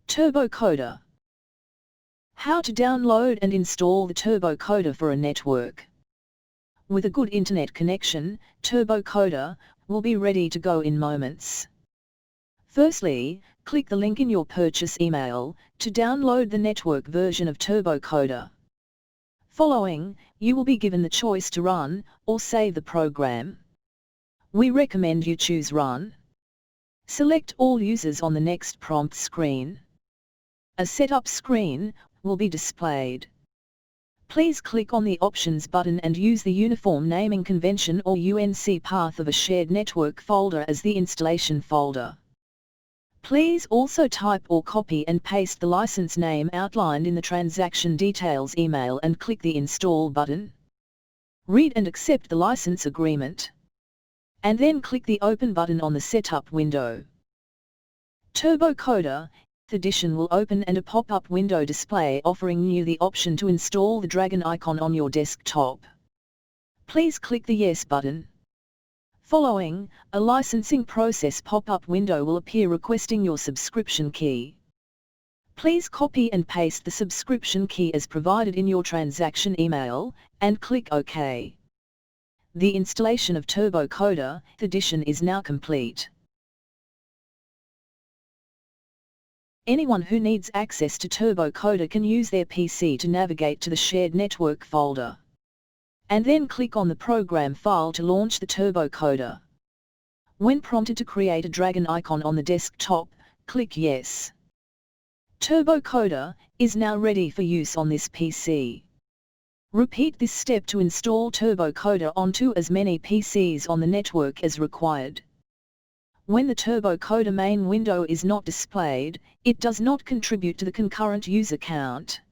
TurboCoder. How to download and install the TurboCoder for a network. With a good internet connection, TurboCoder will be ready to go in moments. Firstly, click the link in your purchase email to download the network version of TurboCoder. Following, you will be given the choice to run or save the program. We recommend you choose Run. Select All Users on the next prompt screen. A setup screen will be displayed. Please click on the Options button and use the Uniform Naming Convention or UNC path of a shared network folder as the installation folder. Please also type or copy and paste the license name outlined in the transaction details email and click the Install button. Read and accept the license agreement. And then click the Open button on the setup window. TurboCoder Edition will open and a pop-up window display offering you the option to install the dragon icon on your desktop. Please click the Yes button. Following, a licensing process pop-up window will appear requesting your subscription key. Please copy and paste the subscription key as provided in your transaction email, and click OK. The installation of TurboCoder Edition is now complete. Anyone who needs access to TurboCoder can use their PC to navigate to the shared network folder. And then click on the program file to launch the TurboCoder. When prompted to create a dragon icon on the desktop, click Yes. TurboCoder is now ready for use on this PC. Repeat this step to install TurboCoder onto as many PCs on the network as required. When the TurboCoder main window is not displayed, it does not contribute to the concurrent user count.